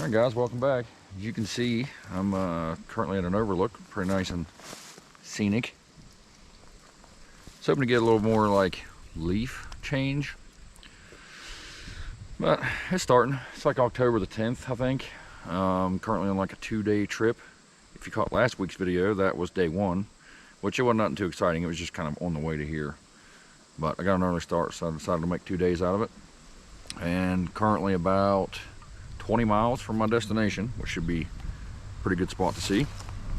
Alright guys, welcome back. As you can see, I'm currently at an overlook, pretty nice and scenic. Just hoping to get a little more like leaf change, but it's starting. It's like October the 10th, I think. Currently on like a 2-day trip. If you caught last week's video, that was day 1, which it wasn't nothing too exciting. It was just kind of on the way to here. But I got an early start, so I decided to make 2 days out of it. And currently about 20 miles from my destination, which should be a pretty good spot to see.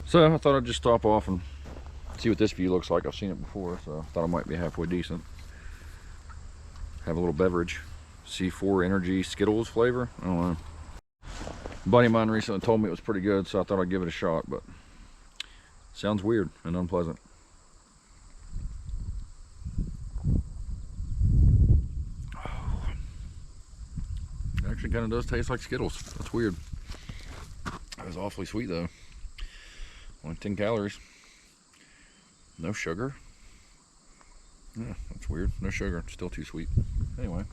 So I thought I'd just stop off and see what this view looks like. I've seen it before, so I thought it might be halfway decent. Have a little beverage. C4 Energy Skittles flavor. I don't know. A buddy of mine recently told me it was pretty good, so I thought I'd give it a shot, but sounds weird and unpleasant. Actually kind of does taste like Skittles. That's weird. It was awfully sweet though. Only 10 calories. No sugar. Yeah, that's weird. No sugar. Still too sweet. Anyway.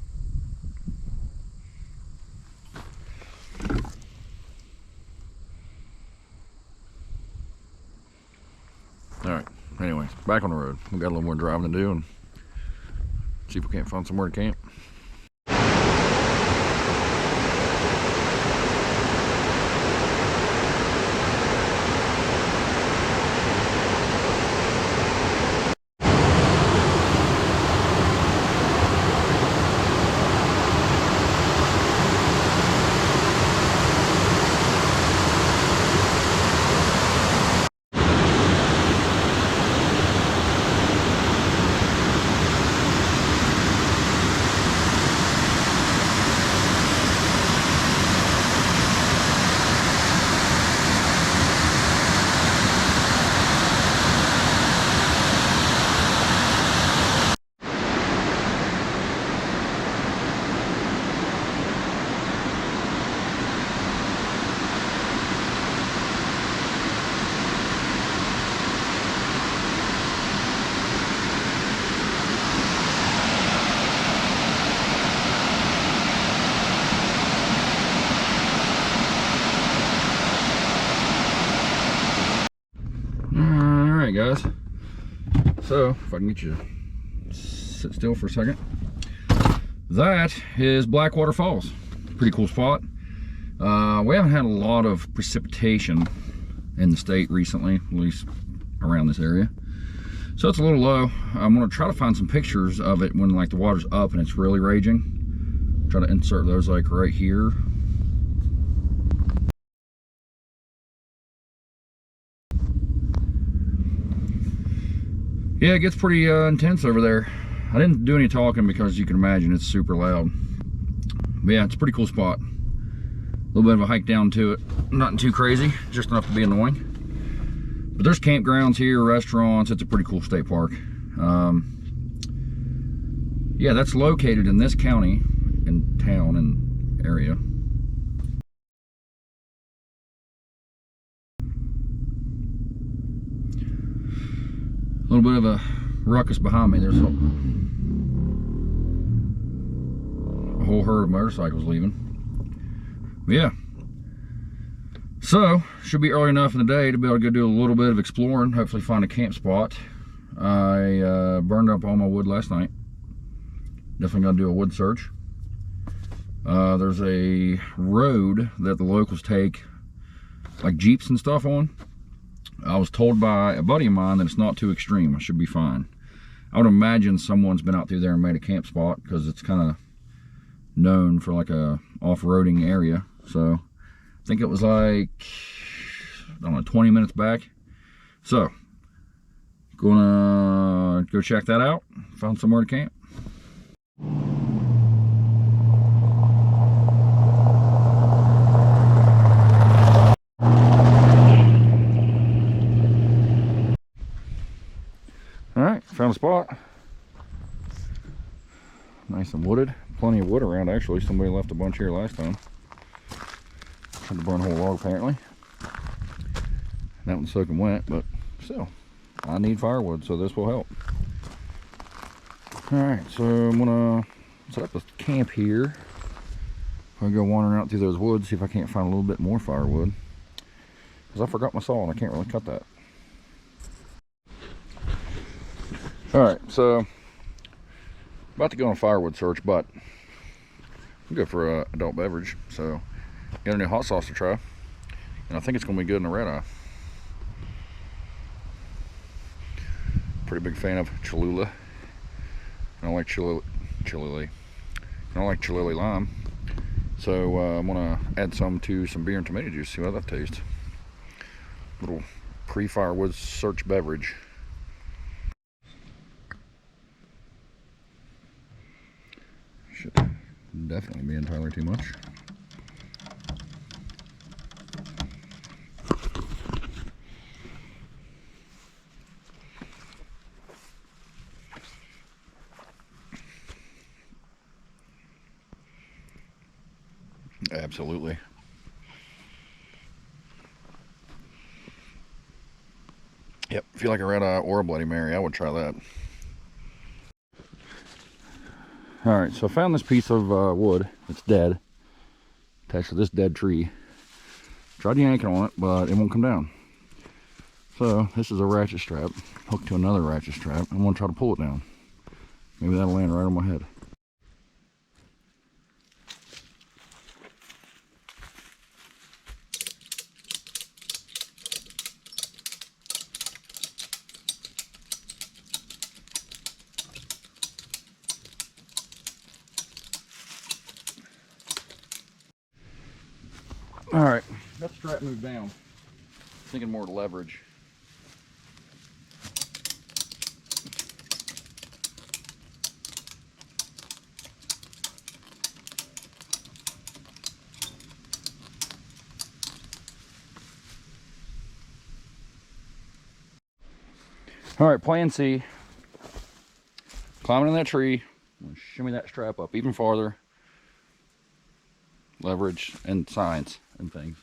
Alright. Anyway, back on the road. We got a little more driving to do and see if we can't find somewhere to camp. Alright guys, so if I can get you to sit still for a second, that is Blackwater Falls. Pretty cool spot. We haven't had a lot of precipitation in the state recently, at least around this area, so it's a little low. I'm going to try to find some pictures of it when like the water's up and it's really raging. Try to insert those like right here. Yeah, it gets pretty intense over there. I didn't do any talking because you can imagine it's super loud. But yeah, it's a pretty cool spot. A little bit of a hike down to it. Nothing too crazy, just enough to be annoying. But there's campgrounds here, restaurants. It's a pretty cool state park. Yeah, that's located in this county, in town and area. A little bit of a ruckus behind me. There's a whole herd of motorcycles leaving. But yeah, so should be early enough in the day to be able to go do a little bit of exploring, hopefully find a camp spot. I burned up all my wood last night. Definitely gonna do a wood search. There's a road that the locals take like Jeeps and stuff on. I was told by a buddy of mine that it's not too extreme. I should be fine. I would imagine someone's been out through there and made a camp spot because it's kind of known for like a off-roading area. So I think it was like, I don't know, 20 minutes back. So gonna go check that out, find somewhere to camp. Alright, found a spot. Nice and wooded. Plenty of wood around actually. Somebody left a bunch here last time. Had to burn a whole log apparently. That one's soaking wet, but still, I need firewood, so this will help. Alright, so I'm gonna set up a camp here. I'll go wandering out through those woods, see if I can't find a little bit more firewood. Because I forgot my saw and I can't really cut that. Alright, so about to go on a firewood search, but I'm good for a adult beverage. So got a new hot sauce to try, and I think it's going to be good in the red eye. Pretty big fan of Cholula. I don't like Cholula. I don't like Cholula lime. So I'm going to add some to some beer and tomato juice, see how that tastes. Little pre-firewood search beverage. Should definitely be entirely too much. Absolutely. Yep, if you like a red eye or a Bloody Mary, I would try that. Alright, so I found this piece of wood. It's dead. Attached to this dead tree. Tried yanking on it, but it won't come down. So, this is a ratchet strap hooked to another ratchet strap. I'm going to try to pull it down. Maybe that'll land right on my head. Alright, that strap moved down. Thinking more leverage. Alright, plan C. Climbing in that tree, shimmy that strap up even farther. Leverage and science and things.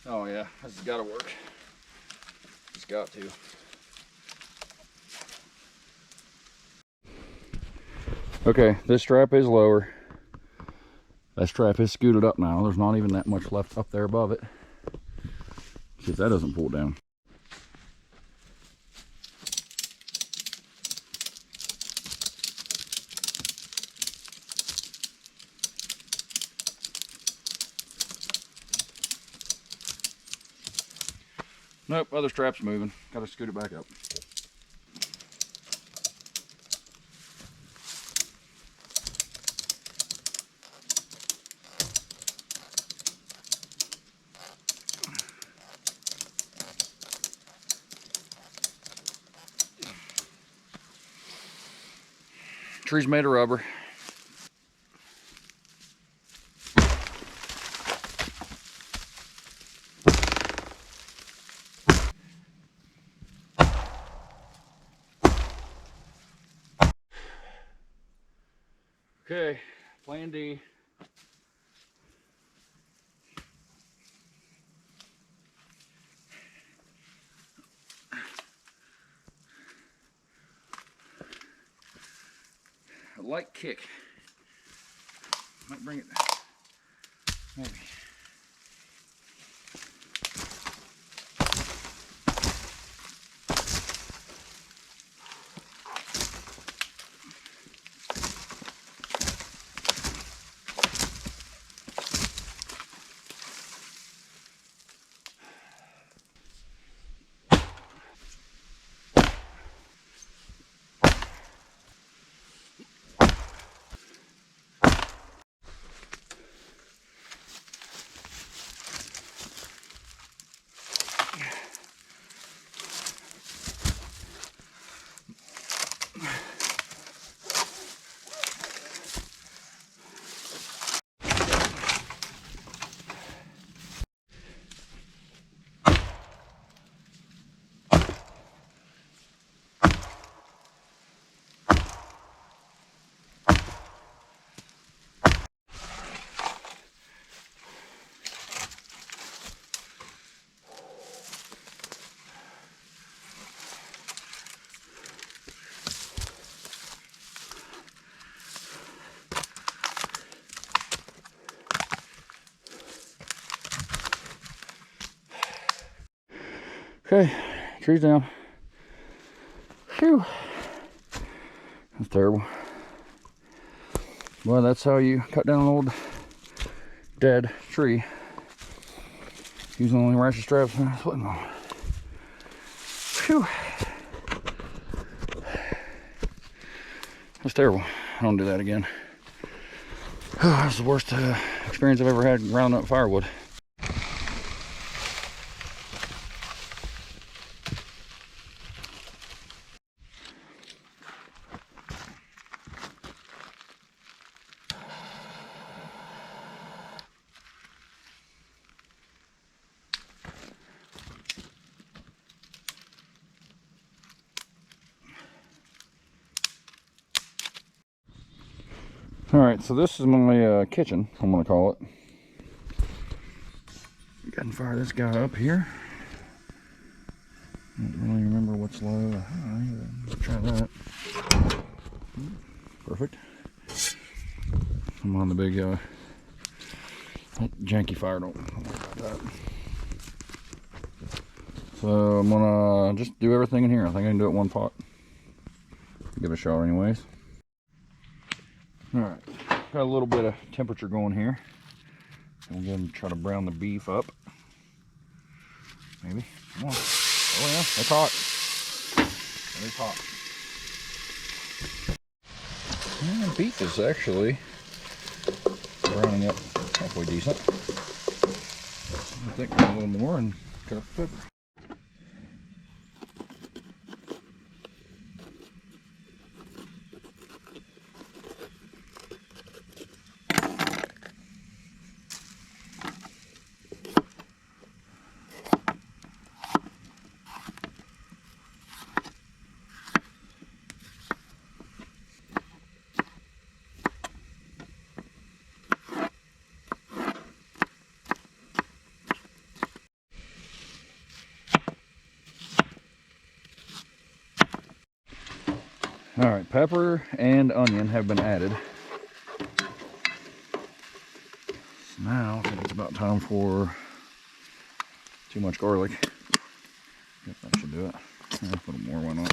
Oh yeah, this has got to work. It's got to. Okay, this strap is lower. That strap is scooted up now. There's not even that much left up there above it. See if that doesn't pull down. Nope, other strap's moving. Gotta scoot it back up. Tree's made of rubber. Okay, plan D. A light kick. Might bring it down. Maybe. Okay, tree's down. Phew. That's terrible. Well, that's how you cut down an old dead tree. Using only ratchet straps and splitting them. Phew. That's terrible. I don't do that again. Oh, that's the worst experience I've ever had rounding up firewood. Alright, so this is my kitchen, I'm going to call it. Go ahead and fire this guy up here. I don't really remember what's low. Let's try that. Perfect. I'm on the big janky fire, don't worry about that. So I'm going to just do everything in here. I think I can do it in one pot. Give it a shot anyways. Alright, got a little bit of temperature going here. I'm going to try to brown the beef up. Maybe. Come on. Oh yeah, it's hot. It is hot. Yeah, beef is actually browning up halfway decent. I think a little more and cut up the pepper. All right, pepper and onion have been added. So now I think it's about time for too much garlic. Yep, that should do it. I'll put a little more, why not?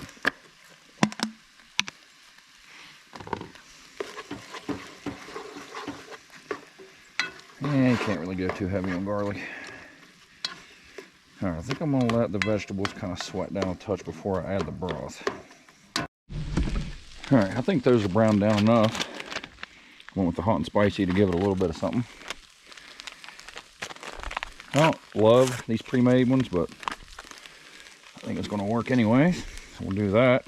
Yeah, you can't really go too heavy on garlic. All right, I think I'm gonna let the vegetables kind of sweat down a touch before I add the broth. All right, I think those are browned down enough. Went with the hot and spicy to give it a little bit of something. I don't love these pre-made ones, but I think it's gonna work anyway. So we'll do that.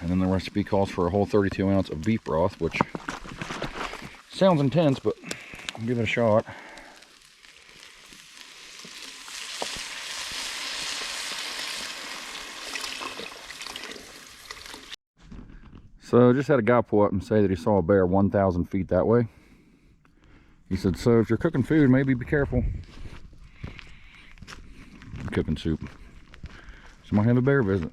And then the recipe calls for a whole 32 ounce of beef broth, which sounds intense, but I'll give it a shot. So just had a guy pull up and say that he saw a bear 1,000 feet that way. He said, so if you're cooking food, maybe be careful. I'm cooking soup. So might have a bear visit.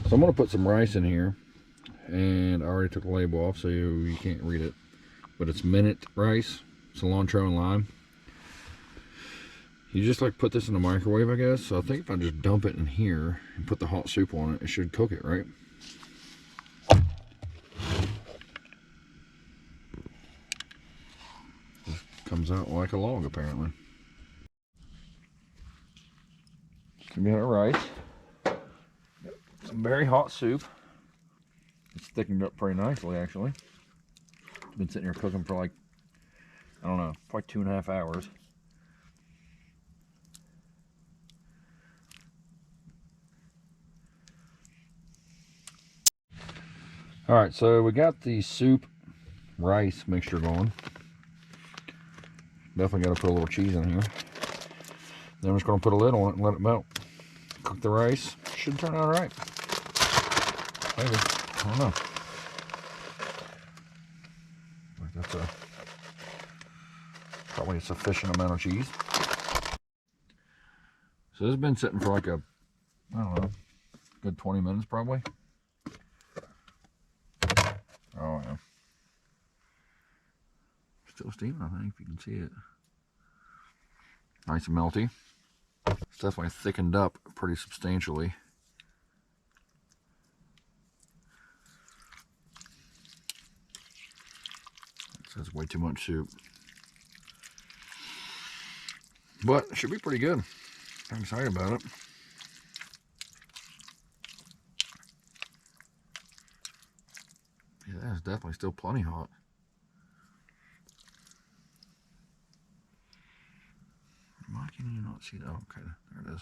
So I'm going to put some rice in here, and I already took the label off so you can't read it, but it's minute rice, cilantro and lime. You just like put this in the microwave, I guess. So I think if I just dump it in here and put the hot soup on it, it should cook it, right? Just comes out like a log apparently. So we got our rice. Some very hot soup. It's thickened up pretty nicely, actually. Been sitting here cooking for like I don't know, probably 2.5 hours. All right, so we got the soup rice mixture going. Definitely got to put a little cheese in here. Then I'm just going to put a lid on it and let it melt. Cook the rice. Should turn out all right. Maybe. I don't know. That's probably a sufficient amount of cheese. So this has been sitting for like a, I don't know, good 20 minutes probably. Oh yeah. Still steaming, I think, if you can see it. Nice and melty. It's definitely thickened up pretty substantially. That's way too much soup. But it should be pretty good. I'm excited about it. Yeah, that is definitely still plenty hot. Why can you not see that? Oh, okay, there it is.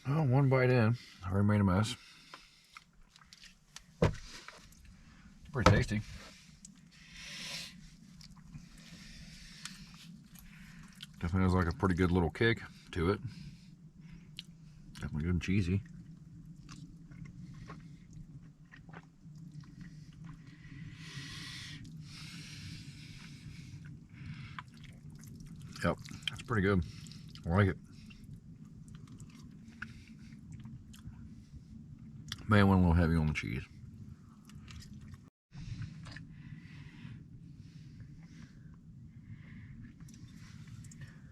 Oh, one bite in. I already made a mess. Pretty tasty. Definitely has like a pretty good little kick to it. Definitely good and cheesy. Yep, that's pretty good. I like it. May have went a little heavy on the cheese.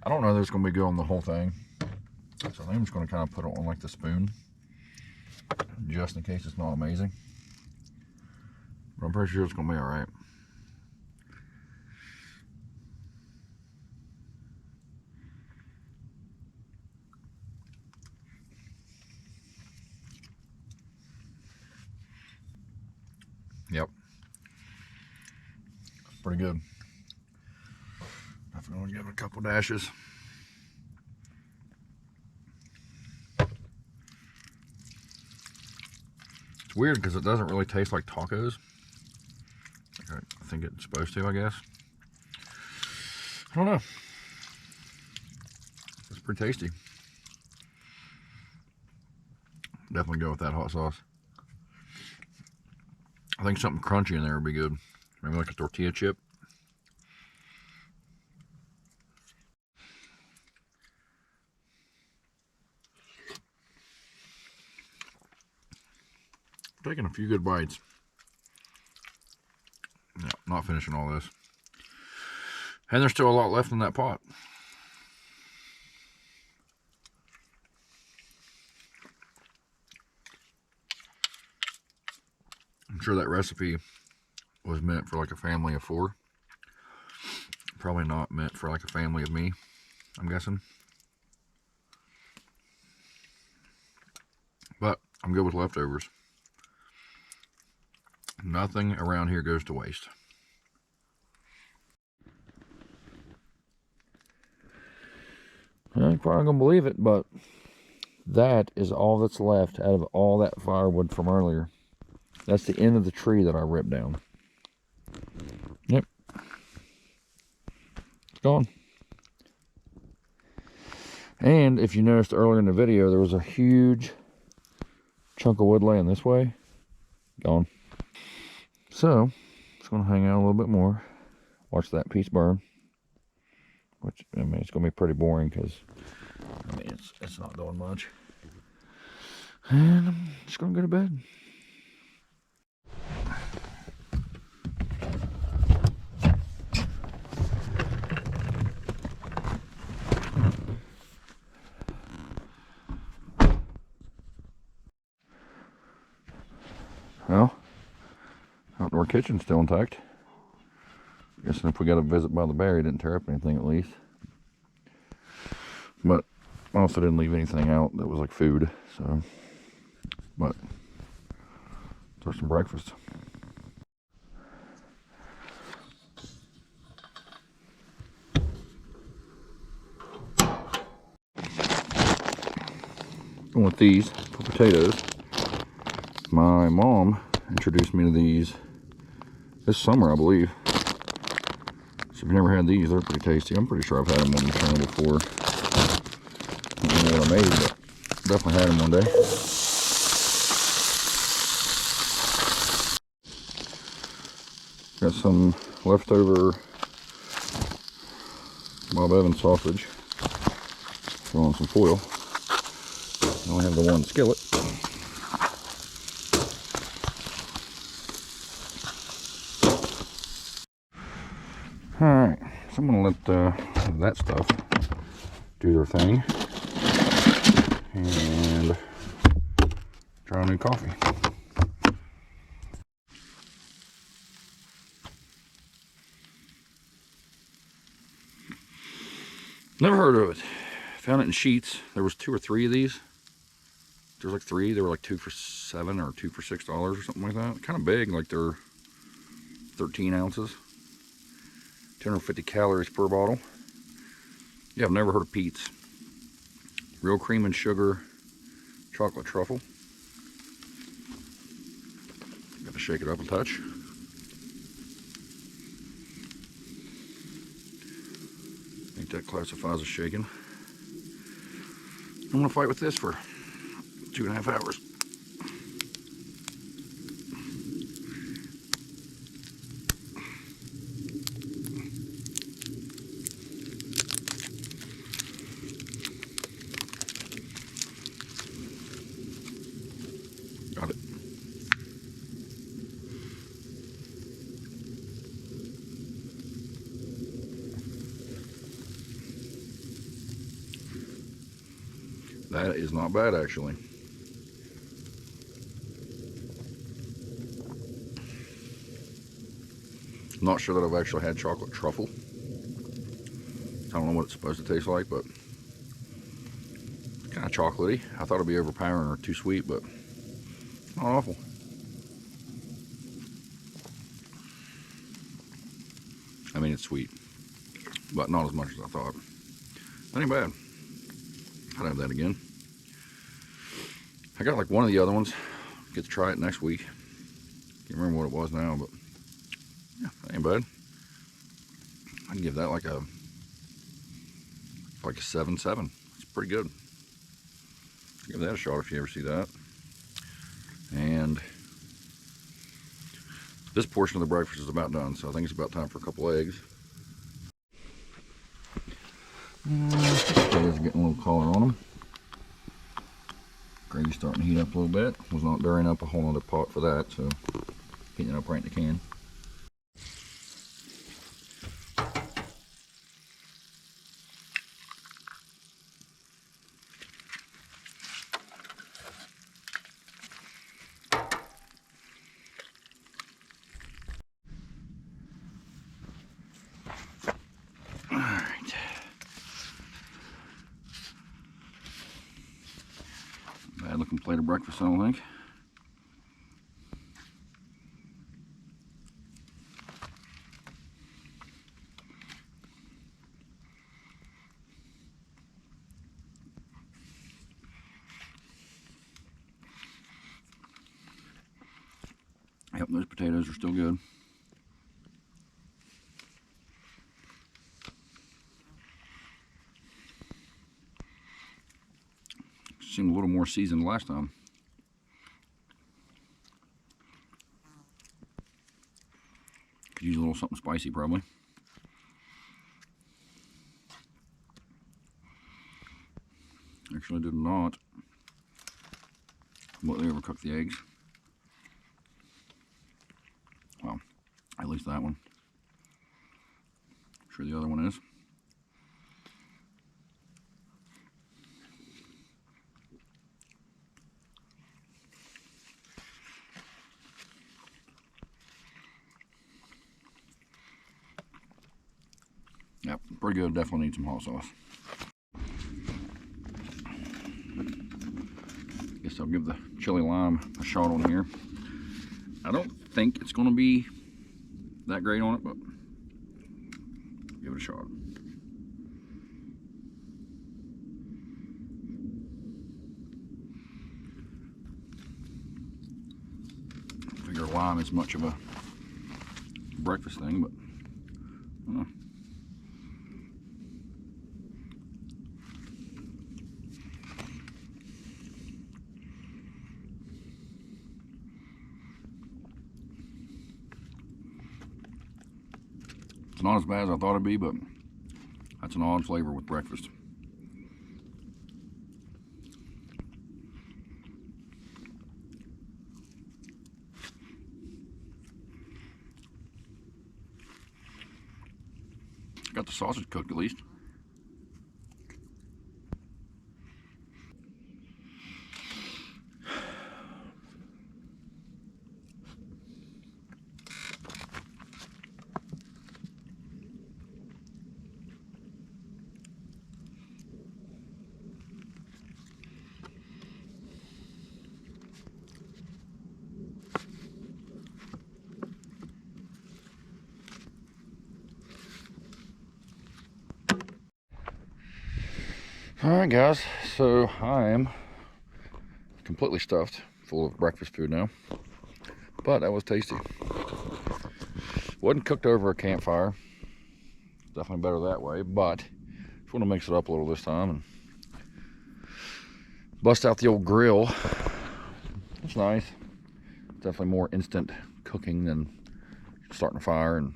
I don't know that it's going to be good on the whole thing. So I think I'm just going to kind of put it on like the spoon. Just in case it's not amazing. But I'm pretty sure it's going to be alright. Yep. Pretty good. Definitely give it a couple dashes. It's weird because it doesn't really taste like tacos. I think it's supposed to, I guess. I don't know. It's pretty tasty. Definitely go with that hot sauce. I think something crunchy in there would be good. Maybe like a tortilla chip. Taking a few good bites. Yeah, not finishing all this. And there's still a lot left in that pot. I'm sure that recipe was meant for like a family of 4. Probably not meant for like a family of me, I'm guessing. But I'm good with leftovers. Nothing around here goes to waste. You're probably gonna believe it, but that is all that's left out of all that firewood from earlier. That's the end of the tree that I ripped down. Yep. It's gone. And if you noticed earlier in the video, there was a huge chunk of wood laying this way. Gone. So, just going to hang out a little bit more. Watch that piece burn. Which, I mean, it's going to be pretty boring because, I mean, it's not doing much. And I'm just going to go to bed. Well, outdoor kitchen's still intact. Guessing if we got a visit by the bear, he didn't tear up anything at least. But I also didn't leave anything out that was like food, so, but there's some breakfast. Going with these for potatoes. My mom introduced me to these this summer, I believe. So if you've never had these, they're pretty tasty. I'm pretty sure I've had them on the channel before. I don't know what I made, but definitely had them one day. Got some leftover Bob Evans sausage. Throw on some foil. I only have the one skillet. Alright, so I'm going to let that stuff do their thing. And try a new coffee. Never heard of it. Found it in Sheets. There was 2 or 3 of these. There was like 3. They were like 2 for $7 or 2 for $6 or something like that. Kind of big, like they're 13 ounces. 250 calories per bottle. Yeah, I've never heard of Pete's. Real cream and sugar chocolate truffle. Got to shake it up a touch. I think that classifies as shaken. I'm gonna fight with this for 2.5 hours. Got it. That is not bad, actually. I'm not sure that I've actually had chocolate truffle. I don't know what it's supposed to taste like, but it's kind of chocolatey. I thought it'd be overpowering or too sweet, but not awful. I mean, it's sweet, but not as much as I thought. That ain't bad. I'd have that again. I got like one of the other ones. Get to try it next week. Can't remember what it was now, but yeah, that ain't bad. I'd give that like a 7.7. It's pretty good. Give that a shot if you ever see that. And this portion of the breakfast is about done, so I think it's about time for a couple eggs. Potatoes are getting a little color on them. Gravy's starting to heat up a little bit. Was not burying up a whole other pot for that, so heating it up right in the can. Alright. Bad looking plate of breakfast, I don't think. Yep, those potatoes are still good. Seemed a little more seasoned last time. Could use a little something spicy probably. Actually did not completely overcook the eggs. Well, at least that one. I'm sure the other one is. Yep, pretty good. Definitely need some hot sauce. guess I'll give the chili lime a shot on here. I don't think it's going to be that great on it, but give it a shot. I don't figure lime is much of a breakfast thing, but I don't know. It's not as bad as I thought it'd be, but that's an odd flavor with breakfast. Got the sausage cooked at least. Alright guys, so I am completely stuffed full of breakfast food now, but that was tasty. Wasn't cooked over a campfire, definitely better that way, but just want to mix it up a little this time and bust out the old grill. It's nice, definitely more instant cooking than starting a fire and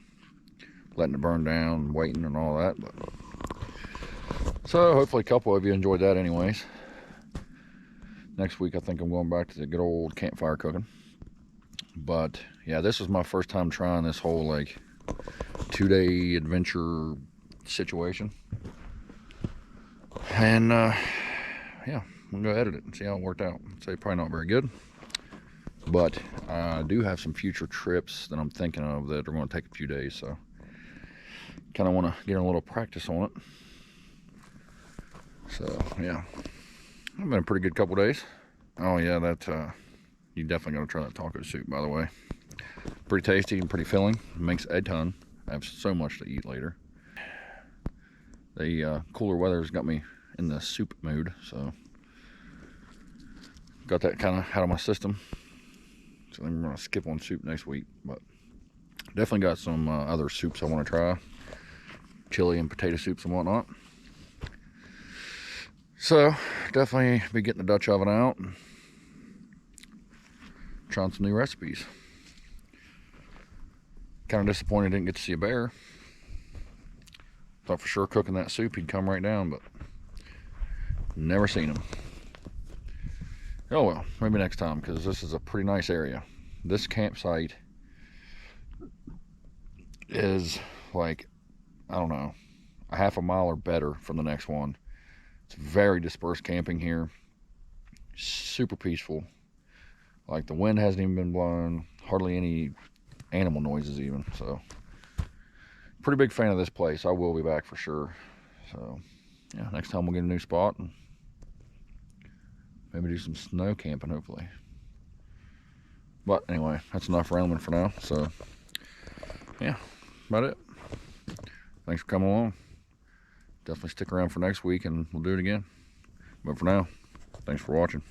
letting it burn down and waiting and all that. But so hopefully a couple of you enjoyed that anyways. Next week I think I'm going back to the good old campfire cooking. But yeah, this is my first time trying this whole like 2-day adventure situation. And yeah, I'm gonna go edit it and see how it worked out. I'd say probably not very good. But I do have some future trips that I'm thinking of that are going to take a few days, so kind of want to get a little practice on it. So yeah, it's been a pretty good couple days. Oh yeah, that you definitely got to try that taco soup, by the way. Pretty tasty and pretty filling. It makes a ton. I have so much to eat later. The cooler weather's got me in the soup mood, so got that kind of out of my system. So I'm gonna skip on soup next week, but definitely got some other soups I want to try, chili and potato soups and whatnot. So definitely be getting the Dutch oven out and trying some new recipes. Kind of disappointed I didn't get to see a bear. Thought for sure cooking that soup he'd come right down, but never seen him. Oh well, maybe next time, because this is a pretty nice area. This campsite is like, I don't know, a half a mile or better from the next one. It's very dispersed camping here. Super peaceful. Like the wind hasn't even been blowing. Hardly any animal noises even. So pretty big fan of this place. I will be back for sure. So yeah, next time we'll get a new spot and maybe do some snow camping hopefully. But anyway, that's enough rambling for now. So yeah, about it. Thanks for coming along. Definitely stick around for next week and we'll do it again. But for now, thanks for watching.